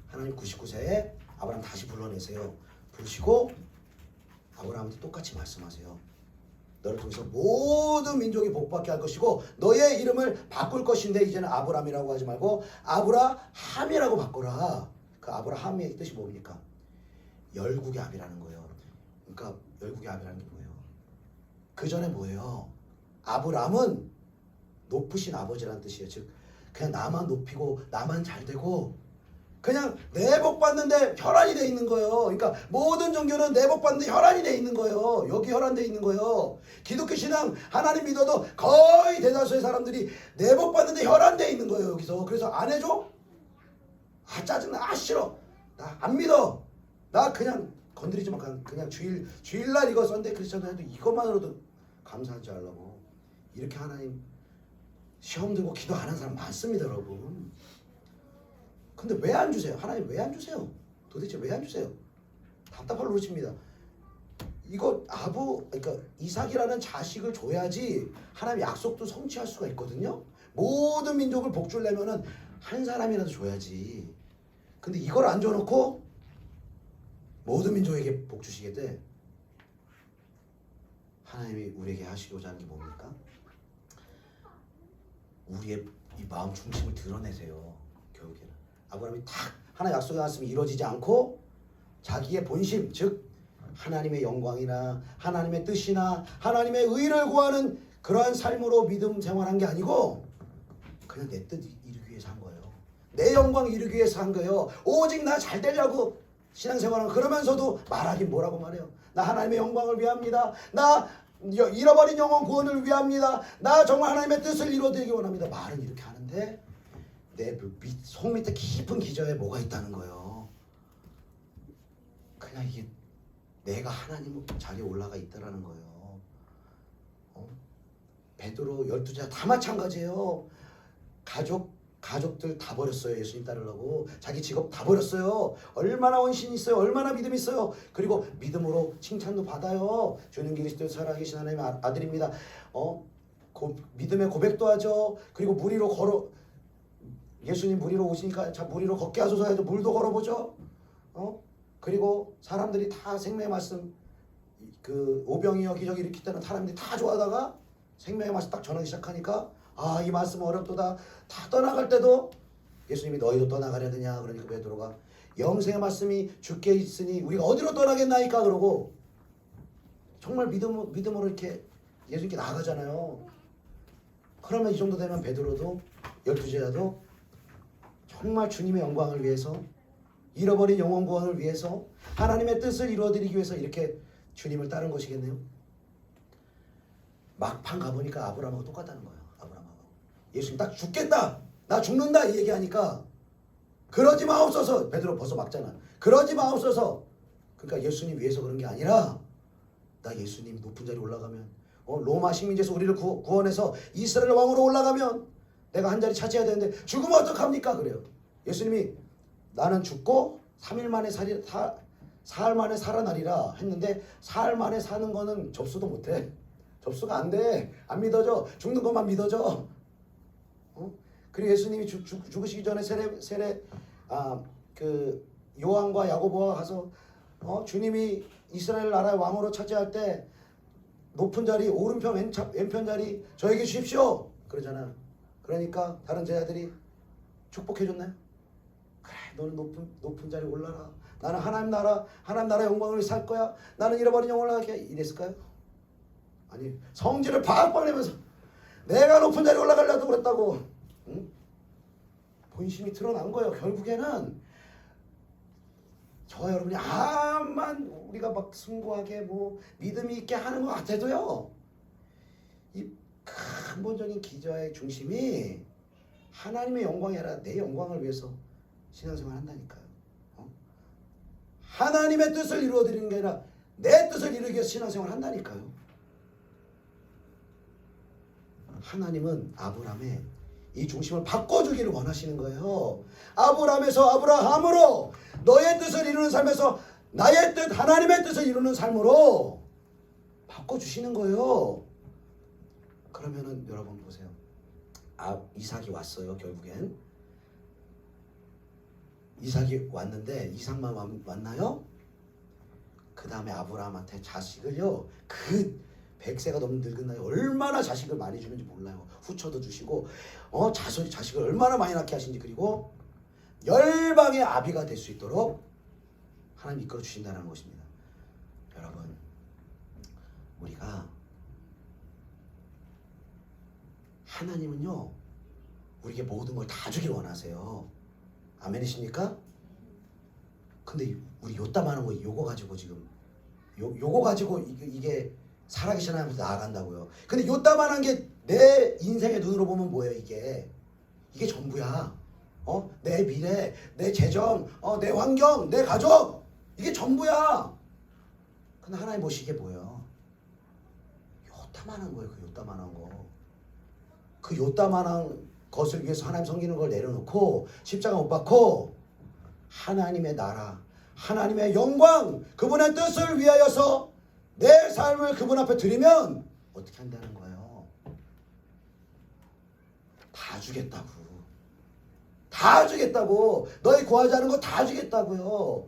S1: 하나님 99세에 아브라함 다시 불러내세요. 부르시고 아브라함한테 똑같이 말씀하세요. 너를 통해서 모든 민족이 복받게 할 것이고 너의 이름을 바꿀 것인데 이제는 아브라함이라고 하지 말고 아브라함이라고 바꿔라. 그 아브라함의 뜻이 뭡니까? 열국의 압이라는 거예요. 그러니까 열국의 압이라는 게 뭐예요? 그 전에 뭐예요? 아브라함은 높으신 아버지라는 뜻이에요. 즉 그냥 나만 높이고 나만 잘 되고 그냥 내 복 받는데 혈안이 돼 있는 거예요. 그러니까 모든 종교는 내 복 받는데 혈안이 돼 있는 거예요. 여기 혈안돼 있는 거예요. 기독교 신앙 하나님 믿어도 거의 대다수의 사람들이 내 복 받는데 혈안돼 있는 거예요. 여기서. 그래서 안 해줘? 짜증나. 싫어. 나 안 믿어. 나 그냥 건드리지 마. 그냥 주일날 이거 썬데이 크리스천 해도 이것만으로도 감사하지 않으려고. 이렇게 하나님 시험 들고 기도 안 하는 사람 많습니다, 여러분. 근데 왜 안 주세요? 하나님 왜 안 주세요? 도대체 왜 안 주세요? 답답할 노릇입니다. 이거 그러니까 이삭이라는 자식을 줘야지 하나님 약속도 성취할 수가 있거든요. 모든 민족을 복주려면은 한 사람이라도 줘야지. 근데 이걸 안 줘놓고 모든 민족에게 복 주시겠대. 하나님이 우리에게 하시고자 하는 게 뭡니까? 우리의 이 마음 중심을 드러내세요. 결국에는 아브라함이 딱 하나 약속이 나왔으면 이루어지지 않고 자기의 본심 즉 하나님의 영광이나 하나님의 뜻이나 하나님의 의를 구하는 그러한 삶으로 믿음 생활한 게 아니고 그냥 내 뜻 이루기 위해서 한 거예요. 내 영광 이루기 위해서 한 거예요. 오직 나 잘 되려고 신앙생활은 그러면서도 말하긴 뭐라고 말해요. 나 하나님의 영광을 위합니다. 나 잃어버린 영혼 구원을 위합니다. 나 정말 하나님의 뜻을 이루어드리기 원합니다. 말은 이렇게 하는데 내 속 밑에 깊은 기저에 뭐가 있다는 거예요. 그냥 이게 내가 하나님 자리에 올라가 있다라는 거예요. 베드로 12제자 다 마찬가지예요. 가족들 다 버렸어요. 예수님 따르려고. 자기 직업 다 버렸어요. 얼마나 헌신이 있어요. 얼마나 믿음이 있어요. 그리고 믿음으로 칭찬도 받아요. 주는 그리스도의 살아계신 하나님의 아들입니다. 믿음의 고백도 하죠. 그리고 물 위로 예수님 물 위로 오시니까 자, 물 위로 걷게 하소서 해도 물도 걸어보죠. 그리고 사람들이 다 생명의 말씀 그 오병이 여기저기 일으킬 때는 사람들이 다 좋아하다가 생명의 말씀 딱 전하기 시작하니까 아, 이 말씀 어렵도다. 다 떠나갈 때도 예수님이 너희도 떠나가려느냐. 그러니까 베드로가 영생의 말씀이 주께 있으니 우리가 어디로 떠나겠나이까. 그러고 정말 믿음으로 이렇게 예수님께 나아가잖아요. 그러면 이 정도 되면 베드로도 12제자도 정말 주님의 영광을 위해서 잃어버린 영혼 구원을 위해서 하나님의 뜻을 이루어드리기 위해서 이렇게 주님을 따른 것이겠네요. 막판 가보니까 아브라함하고 똑같다는 거예요. 아브라함하고 예수님 딱 죽겠다 나 죽는다 이 얘기하니까 그러지 마옵소서. 베드로 벌써 막잖아. 그러지 마옵소서. 그러니까 예수님 위해서 그런 게 아니라 나 예수님 높은 자리 올라가면 로마 식민지에서 우리를 구원해서 이스라엘 왕으로 올라가면 내가 한 자리 차지해야 되는데 죽으면 어떡합니까? 그래요. 예수님이 나는 죽고 3일 만에 사흘 만에 살아나리라 했는데 사흘 만에 사는 거는 접수도 못해. 접수가 안 돼. 안 믿어져. 죽는 것만 믿어져. 그리고 예수님이 죽으시기 전에 그 요한과 야고보가 가서 주님이 이스라엘 나라의 왕으로 차지할 때 높은 자리 오른편 왼편 자리 저에게 주십시오 그러잖아. 그러니까 다른 제자들이 축복해 줬나요? 그래 너는 높은 자리 올라라. 나는 하나님 나라 영광을 살 거야. 나는 잃어버린 영혼을 하게 이랬을까요? 아니 성질을 박박 내면서 내가 높은 자리 올라가려고 그랬다고. 응? 본심이 드러난 거예요. 결국에는 저와 여러분이 암만 우리가 막 숭고하게 뭐 믿음이 있게 하는 것 같아도요, 이 근본적인 기저의 중심이 하나님의 영광이 아니라 내 영광을 위해서 신앙생활 한다니까요. 하나님의 뜻을 이루어드리는 게 아니라 내 뜻을 이루기 위해서 신앙생활 한다니까요. 하나님은 아브라함의 이 중심을 바꿔주기를 원하시는 거예요. 아브라함에서 아브라함으로 너의 뜻을 이루는 삶에서 나의 뜻 하나님의 뜻을 이루는 삶으로 바꿔주시는 거예요. 그러면은 여러분 보세요. 이삭이 왔어요. 결국엔 이삭이 왔는데 이삭만 왔나요? 그 다음에 아브라함한테 자식을요, 그 100세가 넘는 늙은 나이 얼마나 자식을 많이 주는지 몰라요. 후처도 주시고 자식을 얼마나 많이 낳게 하신지, 그리고 열방의 아비가 될 수 있도록 하나님 이끌어 주신다는 것입니다. 여러분, 우리가 하나님은요 우리에게 모든 걸 다 주길 원하세요. 아멘이십니까? 근데 우리 요따만한 거 요거 가지고 지금 요거 가지고 이게 살아계신 하나님께서 나아간다고요. 근데 요따만한 게 내 인생의 눈으로 보면 뭐예요? 이게 전부야. 내 미래, 내 재정, 내 환경, 내 가족, 이게 전부야. 근데 하나님 보시기에 뭐예요? 요따만한 거예요. 그 요따만한 거. 그 요따만한 것을 위해서 하나님 섬기는 걸 내려놓고 십자가 못 받고 하나님의 나라, 하나님의 영광, 그분의 뜻을 위하여서 내 삶을 그분 앞에 드리면 어떻게 한다는 거예요? 다 주겠다고. 다 주겠다고. 너희 구하지 않은 거 다 주겠다고요.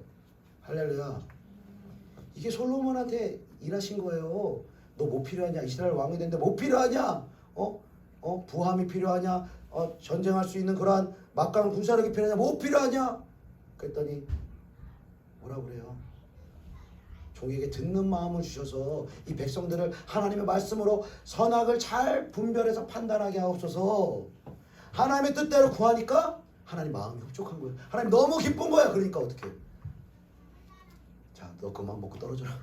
S1: 할렐루야. 이게 솔로몬한테 일하신 거예요. 너 뭐 필요하냐? 이스라엘 왕이 됐는데 뭐 필요하냐? 부함이 필요하냐? 전쟁할 수 있는 그러한 막강한 군사력이 필요하냐? 뭐 필요하냐? 그랬더니 뭐라고 그래요? 종에게 듣는 마음을 주셔서 이 백성들을 하나님의 말씀으로 선악을 잘 분별해서 판단하게 하옵소서. 하나님의 뜻대로 구하니까 하나님 마음이 흡족한 거예요. 하나님 너무 기쁜 거야. 그러니까 어떻게? 자, 너 그만 먹고 떨어져라.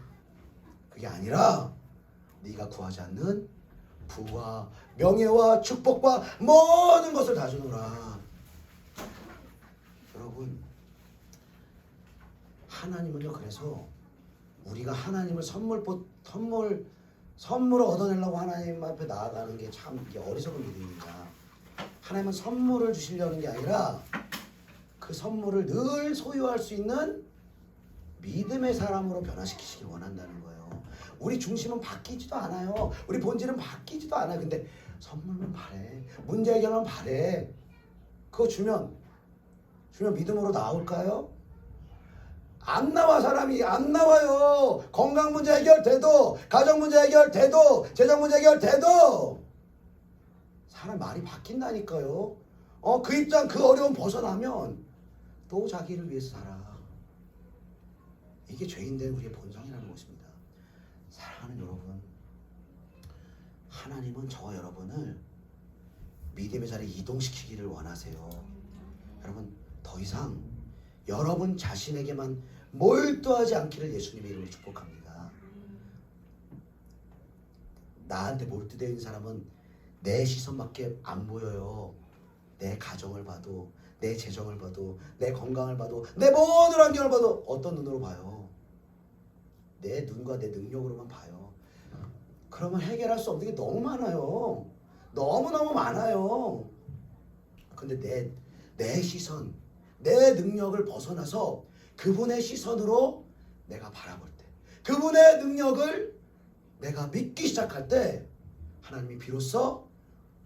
S1: 그게 아니라 네가 구하지 않는 부와 명예와 축복과 모든 것을 다 주노라. 여러분, 하나님은요, 그래서 우리가 하나님을 선물을 얻어내려고 하나님 앞에 나아가는 게 참 이게 어리석은 믿음입니다. 하나님은 선물을 주시려는 게 아니라 그 선물을 늘 소유할 수 있는 믿음의 사람으로 변화시키시길 원한다는 거예요. 우리 중심은 바뀌지도 않아요. 우리 본질은 바뀌지도 않아요. 근데 선물만 바래. 문제 해결만 바래. 그거 주면 믿음으로 나올까요? 안 나와. 사람이 안 나와요. 건강 문제 해결돼도, 가정 문제 해결돼도, 재정 문제 해결돼도 사람 말이 바뀐다니까요. 그 입장, 그 어려움 벗어나면 또 자기를 위해서 살아. 이게 죄인된 우리의 본성이라는 것입니다. 사랑하는 여러분, 하나님은 저와 여러분을 믿음의 자리에 이동시키기를 원하세요. 여러분, 더 이상 여러분 자신에게만 몰두하지 않기를 예수님의 이름으로 축복합니다. 나한테 몰두되어 있는 사람은 내 시선밖에 안 보여요. 내 가정을 봐도, 내 재정을 봐도, 내 건강을 봐도, 내 모든 환경을 봐도 어떤 눈으로 봐요? 내 눈과 내 능력으로만 봐요. 그러면 해결할 수 없는 게 너무 많아요. 너무너무 많아요. 근데 내 시선, 내 능력을 벗어나서 그분의 시선으로 내가 바라볼 때, 그분의 능력을 내가 믿기 시작할 때 하나님이 비로소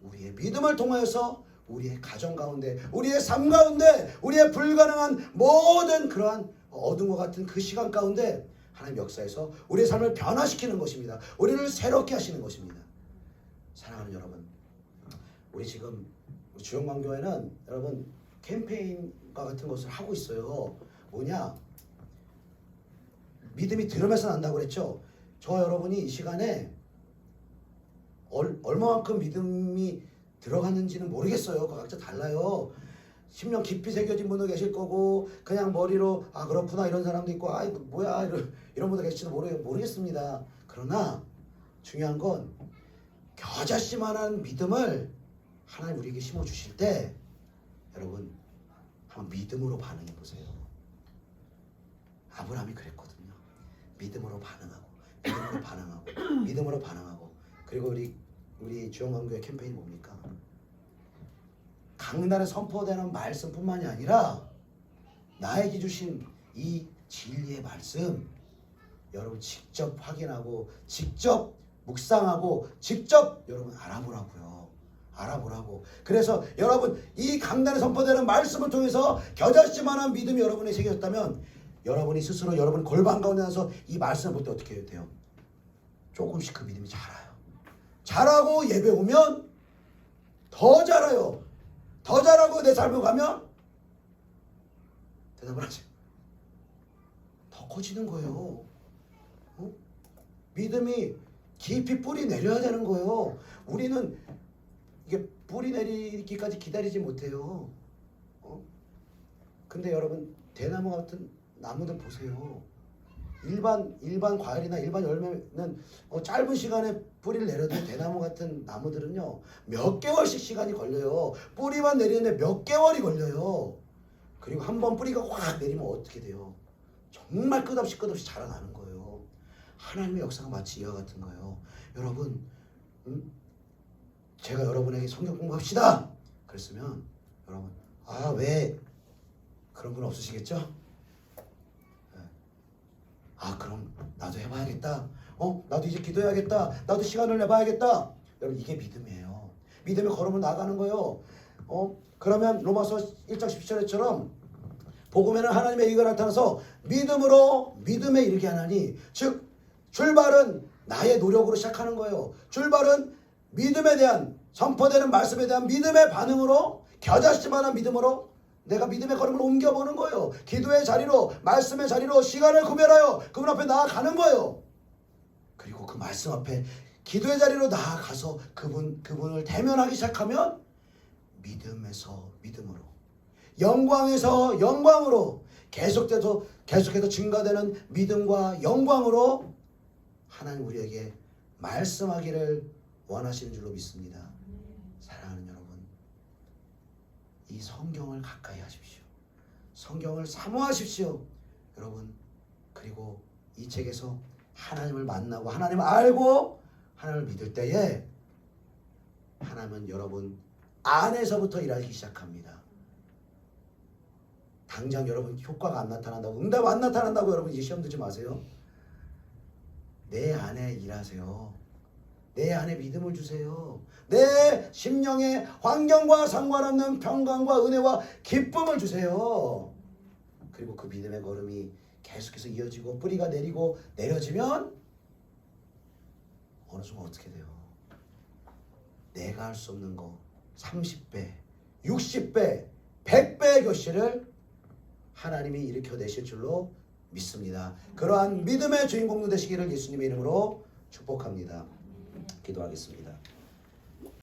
S1: 우리의 믿음을 통하여서 우리의 가정 가운데, 우리의 삶 가운데, 우리의 불가능한 모든 그러한 어둠과 같은 그 시간 가운데 하나님 역사에서 우리의 삶을 변화시키는 것입니다. 우리를 새롭게 하시는 것입니다. 사랑하는 여러분, 우리 지금 주영광교회는 여러분 캠페인과 같은 것을 하고 있어요. 뭐냐? 믿음이 들음에서 난다고 그랬죠. 저 여러분이 이 시간에 얼마만큼 믿음이 들어갔는지는 모르겠어요. 각자 달라요. 10년 깊이 새겨진 분도 계실 거고, 그냥 머리로 아 그렇구나 이런 사람도 있고, 아 뭐야 이런 분도 계실지도 모르겠습니다. 그러나 중요한 건 겨자씨만한 믿음을 하나님 우리에게 심어 주실 때 여러분 한번 믿음으로 반응해 보세요. 아브라함이 그랬거든요. 믿음으로 반응하고 그리고 우리 주영광교회 캠페인이 뭡니까? 강단에 선포되는 말씀뿐만이 아니라 나에게 주신 이 진리의 말씀 여러분 직접 확인하고 직접 묵상하고 직접 여러분 알아보라고. 그래서 여러분 이 강단에 선포되는 말씀을 통해서 겨자씨만한 믿음이 여러분에 새겨졌다면 여러분이 스스로 여러분 골방 가운데 나서 이 말씀을 볼 때 어떻게 해야 돼요? 조금씩 그 믿음이 자라고 예배 오면 더 자라요. 더 자라고 내 삶을 가면 대답을 하세요. 더 커지는 거예요. 믿음이 깊이 뿌리 내려야 되는 거예요. 우리는 이게 뿌리 내리기까지 기다리지 못해요. 근데 여러분 대나무 같은 나무들 보세요. 일반 과일이나 일반 열매는 짧은 시간에 뿌리를 내려도 대나무 같은 나무들은요 몇 개월씩 시간이 걸려요. 뿌리만 내리는데 몇 개월이 걸려요. 그리고 한 번 뿌리가 확 내리면 어떻게 돼요? 정말 끝없이 자라나는 거예요. 하나님의 역사가 마치 이와 같은 거예요. 여러분, 제가 여러분에게 성경 공부합시다 그랬으면 여러분 왜 그런 분 없으시겠죠? 그럼 나도 해봐야겠다. 나도 이제 기도해야겠다. 나도 시간을 내봐야겠다. 여러분 이게 믿음이에요. 믿음의 걸음을 나가는 거예요. 그러면 로마서 1장 17절처럼 복음에는 하나님의 의가 나타나서 믿음에 이르게 하나니, 즉 출발은 나의 노력으로 시작하는 거예요. 출발은 믿음에 대한 선포되는 말씀에 대한 믿음의 반응으로 겨자씨만한 믿음으로 내가 믿음의 걸음을 옮겨보는 거예요. 기도의 자리로, 말씀의 자리로 시간을 구별하여 그분 앞에 나아가는 거예요. 그리고 그 말씀 앞에 기도의 자리로 나아가서 그분을 대면하기 시작하면 믿음에서 믿음으로, 영광에서 영광으로 계속해서 증가되는 믿음과 영광으로 하나님 우리에게 말씀하기를 원하시는 줄로 믿습니다. 사랑하는 여러분, 이 성경을 가까이 하십시오. 성경을 사모하십시오. 여러분, 그리고 이 책에서 하나님을 만나고 하나님을 알고 하나님을 믿을 때에 하나님은 여러분 안에서부터 일하기 시작합니다. 당장 여러분 효과가 안 나타난다고, 응답 안 나타난다고 여러분 이제 시험 들지 마세요. 내 안에 일하세요. 내 안에 믿음을 주세요. 내 심령의 환경과 상관없는 평강과 은혜와 기쁨을 주세요. 그리고 그 믿음의 걸음이 계속해서 이어지고 뿌리가 내리고 내려지면 어느 순간 어떻게 돼요? 내가 할 수 없는 거 30배, 60배, 100배의 결실을 하나님이 일으켜내실 줄로 믿습니다. 그러한 믿음의 주인공도 되시기를 예수님의 이름으로 축복합니다. 기도하겠습니다.